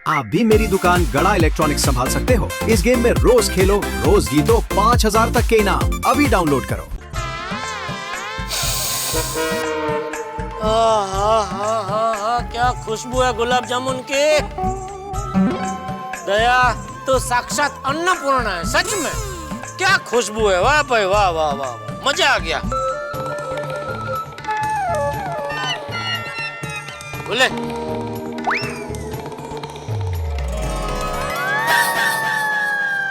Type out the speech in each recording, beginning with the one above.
आप भी मेरी दुकान गड़ा इलेक्ट्रॉनिक्स संभाल सकते हो। इस गेम में रोज खेलो, रोज जीतो, 5000 तक के इनाम। अभी डाउनलोड करो। क्या खुशबू है गुलाब जामुन की। दया तो साक्षात अन्नपूर्णा है, सच में क्या खुशबू है। वाह भाई वाह वाह वाह वाह, मजा आ गया। बोले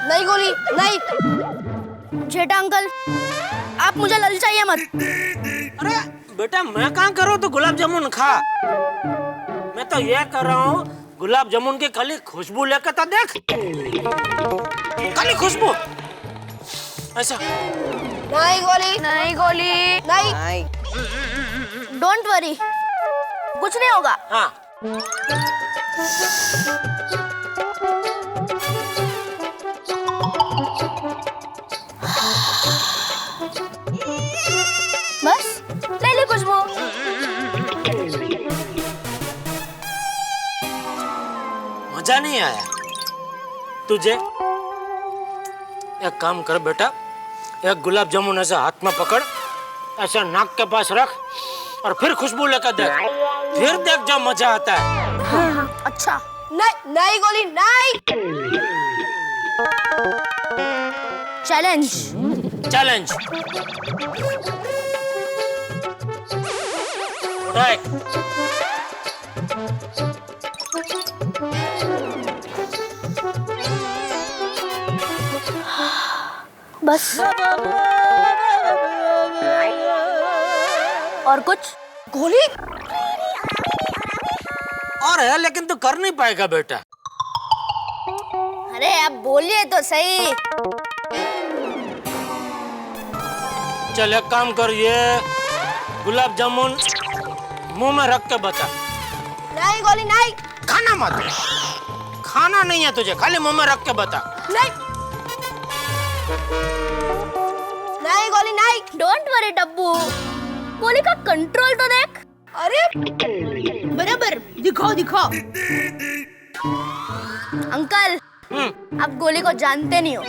नहीं गोली नहीं। जेठा अंकल आप मुझे ललचाइए मत। अरे बेटा मैं कहाँ कर रहा हूँ, तो गुलाब जामुन खा। मैं तो ये कर रहा हूँ गुलाब जामुन की खाली खुशबू लेकर तो देख, खाली खुशबू ऐसा। नहीं गोली नहीं गोली नहीं। डोंट वरी, कुछ नहीं होगा। हाँ बस ले ली खुशबू। मजा नहीं आया तुझे। एक काम कर बेटा, एक गुलाब जामुन ऐसा हाथ में पकड़, ऐसा नाक के पास रख और फिर खुशबू लेकर देख, फिर देख जब मजा आता है। हाँ, अच्छा। नहीं नहीं गोली नहीं। चैलेंज चैलेंज उठाए। बस और कुछ गोली और है, लेकिन तू कर नहीं पाएगा बेटा। अरे अब बोलिए तो सही। चल एक काम कर, ये गुलाब जामुन मुंह में रख के बता। नहीं गोली नहीं। खाना मत, खाना नहीं है तुझे, खाली मुंह में रख के बता। नहीं नहीं गोली नहीं। डोंट वरी डब्बू, गोली का कंट्रोल तो देख। अरे बराबर दिखाओ दिखाओ। अंकल आप गोली को जानते नहीं हो।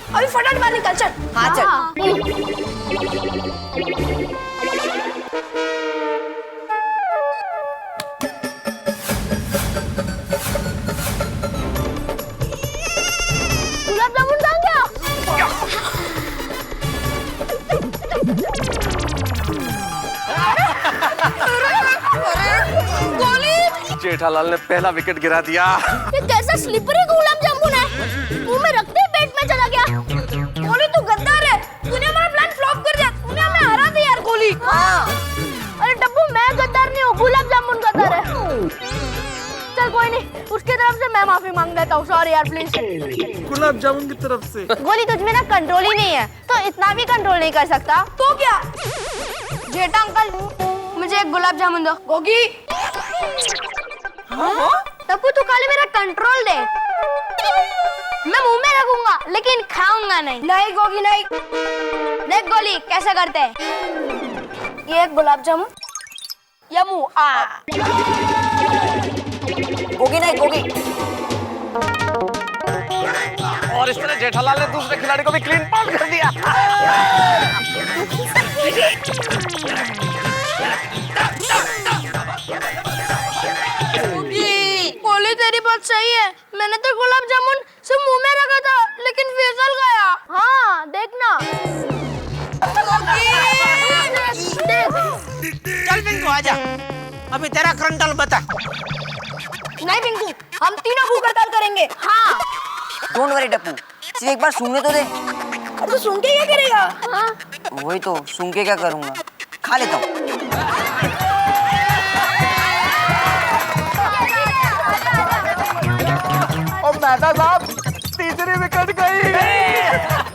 अभी फटाफट बाहर निकल चल। हाँ चल। गुलाब जामुन कहाँ गया? गोली जेठालाल ने पहला विकेट गिरा दिया। ये कैसा स्लिपरी गुलाब जामुन है, मुंह में रखते ही पेट में चला गया। गोली तू गद्दार है, तूने हमारा प्लान फ्लॉप कर दिया, तूने हमें हरा दिया यार गोली। अरे डब्बू मैं गद्दार नहीं हूँ, गुलाब जामुन गद्दार है। चल कोई नहीं, उसकी तरफ से मैं माफी मांग लेता हूँ, सॉरी यार प्लीज। गुलाब जामुन की तरफ से। गोली तुझ में ना कंट्रोल ही नहीं है, तो इतना भी कंट्रोल नहीं कर सकता तो क्या। जेठा अंकल मुझे एक गुलाब जामुन दो। गोगी तप्पू तू खाली मेरा कंट्रोल दे, मैं मुंह में रखूंगा लेकिन खाऊंगा नहीं। नहीं गोगी नहीं। देख गोली कैसे करते हैं, ये एक गुलाब जामुन या मुंह आ। गोगी नहीं गोगी। और इस तरह जेठालाल ने दूसरे खिलाड़ी को भी क्लीन पाउट कर दिया। गोली तेरी बात सही है, मैंने तो गुलाब जामुन सिर्फ मुंह में रखा था लेकिन फिसल गया। हाँ देखना। चल पिंकू आजा, अभी तेरा क्रंटल बता। नहीं पिंकू, हम तीनों भूख हड़ताल करेंगे। हाँ डोंट वरी डप्पू, सिर्फ एक बार सुनने तो दे। और तू सुन के क्या करेगा? हाँ वही तो, सुन के क्या करूंगा, खा लेता हूँ। मेहता साहब तीसरी विकेट गई।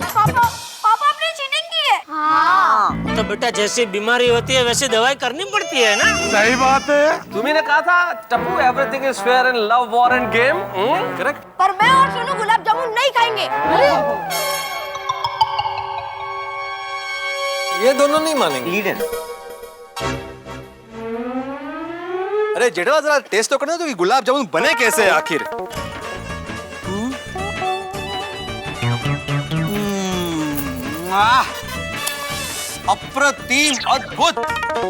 पापा पापा आपने चीटिंग की है। हाँ तो बेटा जैसी बीमारी होती है वैसी दवाई करनी पड़ती है ना। सही बात है। तुम्ही ने कहा था Tappu everything is fair in love war end game. Correct. पर मैं और सोनू गुलाब जामुन नहीं खाएंगे। ये दोनों नहीं मानेंगे। लीडर अरे जेठालाल जरा टेस्ट तो करने दो कि गुलाब जामुन बने कैसे आखिर। अप्रतिम, अद्भुत,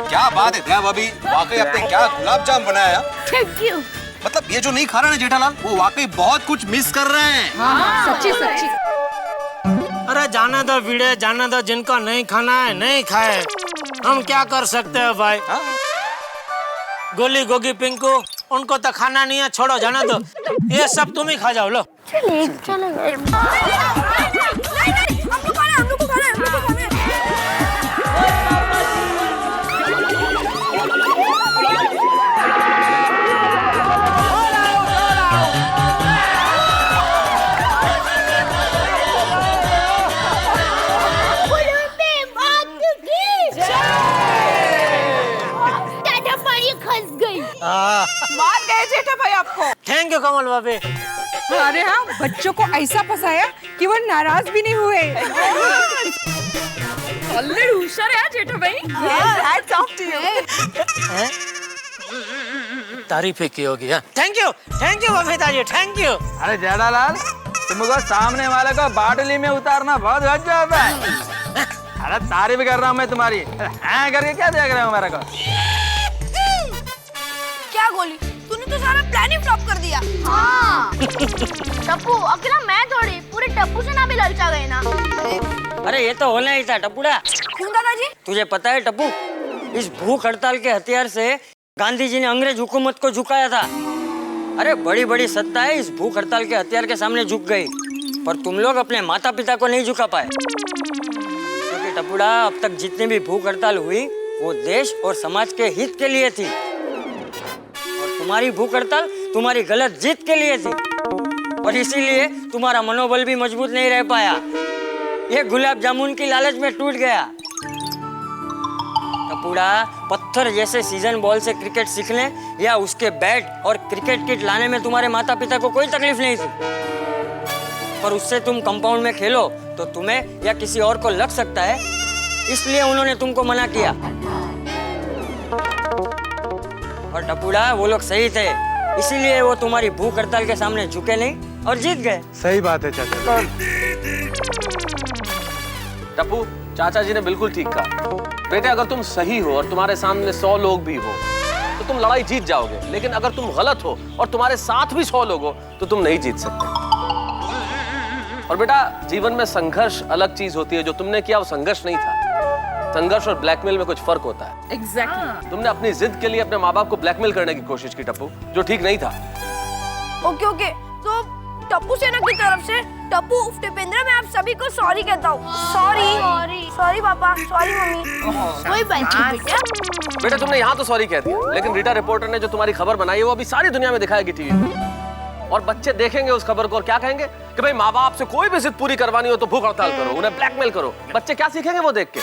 क्या बात है। क्या भाभी, वाकई आपने क्या गुलाब जामुन बनाया। Thank you. मतलब ये जो नहीं खा रहे हैं जेठालाल, वो वाकई बहुत कुछ मिस कर रहे हैं। सच्ची सच्ची। अरे जाने दो वीड़े, जाने दो, जिनको नहीं खाना है नहीं खाए, हम क्या कर सकते हैं भाई। गोली गोगी पिंकू उनको तो खाना नहीं है, छोड़ो जाने दो, ये सब तुम ही खा जाओ। लो चलिए चलो। हम लोग को खाना है। मार गए जेठा भाई आपको। थैंक यू कमल भाभी। अरे हाँ, बच्चों को ऐसा फंसाया कि वो नाराज भी नहीं हुए। ऑलरेडी होशियार है जेठा भाई। Hats off to you. तारीफ की होगी। Thank you Babita ji, thank you. अरे जेठालाल, तुमको सामने वाले को बाटली में उतारना बहुत गजब है। अरे तारीफ कर रहा हूँ मैं तुम्हारी, हाँ करके क्या देख रहे हो मेरे को। क्या गोली, तूने तो सारा प्लान ही फ्लॉप कर दिया। हाँ। टप्पू अकेला मैं थोड़ी, पूरे टप्पू से ना भी ललचा गए ना। अरे ये तो होना ही था टप्पूड़ा। क्यों दादाजी? तुझे पता है टप्पू, इस भूख हड़ताल के हथियार से गांधी जी ने अंग्रेज हुकूमत को झुकाया था। अरे बड़ी बड़ी सत्ताएं इस भूख हड़ताल के हथियार के सामने झुक गई, पर तुम लोग अपने माता पिता को नहीं झुका पाए। क्योंकि टप्पूड़ा, अब तक जितनी भी भूख हड़ताल हुई वो देश और समाज के हित के लिए थी, और तुम्हारी भूख हड़ताल तुम्हारी गलत जीत के लिए थी, और इसीलिए तुम्हारा मनोबल भी मजबूत नहीं रह पाया। ये गुलाब जामुन की लालच में टूट गया। टप्पूड़ा, पत्थर जैसे सीजन बॉल से क्रिकेट सीखने या उसके बैट और क्रिकेट किट लाने में तुम्हारे माता पिता को कोई तकलीफ नहीं थी, पर उससे तुम कंपाउंड में खेलो तो तुम्हें या किसी और को लग सकता है, इसलिए उन्होंने तुमको मना किया। और टप्पूड़ा, वो लोग सही थे, इसीलिए वो तुम्हारी भूख हड़ताल के सामने झुके नहीं और जीत गए। सही बात है चाचा। टप्पू, चाचा जी ने बिल्कुल ठीक कहा। बेटे, अगर तुम सही हो और तुम्हारे सामने 100 लोग भी हो तो तुम लड़ाई जीत जाओगे, लेकिन अगर तुम गलत हो और तुम्हारे साथ भी 100 लोग हो तो तुम नहीं जीत सकते। और बेटा, जीवन में संघर्ष अलग चीज होती है। जो तुमने किया वो संघर्ष नहीं था। संघर्ष और ब्लैकमेल में कुछ फर्क होता है। एग्जैक्टली। तुमने अपनी जिद के लिए अपने माँ बाप को ब्लैकमेल करने की कोशिश की टप्पू, जो ठीक नहीं था। ओके, तो टप्पू सेना की तरफ से टप्पू उफ टिपेंद्र, मैं आप सभी को सॉरी कहता हूँ। सॉरी पापा, सॉरी मम्मी। कोई बात नहीं बेटा। बेटा, तुमने यहाँ तो सॉरी कह दिया, लेकिन रीटा रिपोर्टर ने जो तुम्हारी खबर बनाई है वो अभी सारी दुनिया में दिखाएगी टीवी में, और बच्चे देखेंगे उस खबर को और क्या कहेंगे कि भाई माँ बाप से कोई भी जिद पूरी करवानी हो तो भूख हड़ताल करो, उन्हें ब्लैकमेल करो। बच्चे क्या सीखेंगे वो देख के?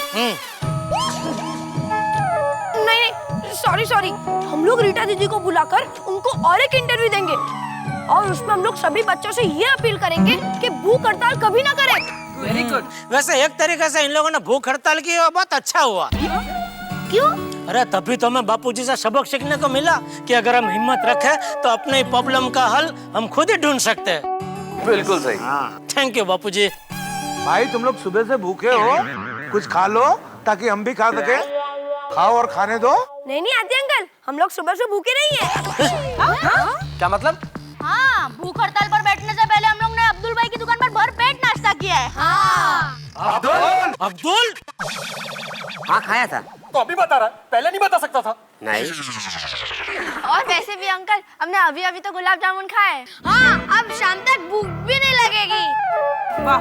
नहीं, सॉरी, हम लोग रीटा दीदी को बुलाकर उनको और एक इंटरव्यू देंगे, और उसमें हम लोग सभी बच्चों से ये अपील करेंगे कि भूख हड़ताल कभी ना करें। Very good. वैसे एक तरीके से इन लोगों ने भूख हड़ताल की, वो बहुत अच्छा हुआ। क्यों? अरे तभी तो हमें बापूजी से सबक सीखने को मिला कि अगर हम हिम्मत रखें तो अपने प्रॉब्लम का हल हम खुद ही ढूंढ सकते हैं। बिल्कुल सही। थैंक यू बापूजी। भाई तुम लोग सुबह से भूखे हो, कुछ खा लो ताकि हम भी खा सके। खाओ और खाने दो। नहीं आते अंकल, हम लोग सुबह से भूखे नहीं है। क्या मतलब? हाँ, भूख हड़ताल पर बैठने से पहले हम लोग ने अब्दुल भाई की दुकान पर भर पेट नाश्ता किया है। अब्दुल? हाँ, खाया था। तो अभी बता रहा, पहले नहीं बता सकता था। नहीं। और वैसे भी अंकल, हमने अभी तो गुलाब जामुन खाए। हाँ, अब शाम तक भूख भी नहीं लगेगी। वाह,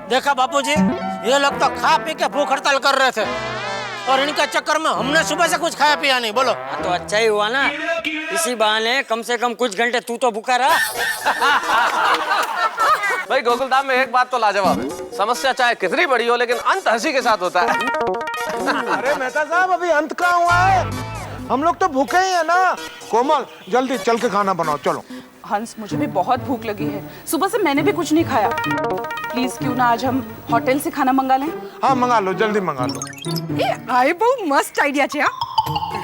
देखा बापूजी, ये लोग तो खा पी के भूख हड़ताल कर रहे थे, और इनके चक्कर में हमने सुबह से कुछ खाया पिया नहीं। बोलो। तो अच्छा ही हुआ ना, इसी बहाने कम से कम कुछ घंटे तू तो भूखा रहा। भाई गोकुलधाम में एक बात तो लाजवाब है, समस्या चाहे कितनी बड़ी हो लेकिन अंत हंसी के साथ होता है। अरे मेहता साहब अभी अंत कहाँ हुआ है, हम लोग तो भूखे ही है ना। कोमल जल्दी चल के खाना बनाओ, चलो। हंस, मुझे भी बहुत भूख लगी है, सुबह से मैंने भी कुछ नहीं खाया। प्लीज क्यों ना आज हम होटल से खाना मंगा लें? हाँ मंगा लो, जल्दी मंगा लो। ये आई बहुत मस्त आइडिया छे।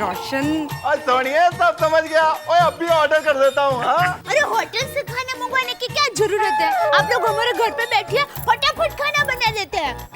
रोशन सोनिया सब समझ गया, ओए अब भी ऑर्डर कर देता हूँ। अरे होटल से खाना मंगवाने की क्या जरूरत है, आप लोग हमारे घर पे बैठिए, फटाफट खाना बना देते हैं।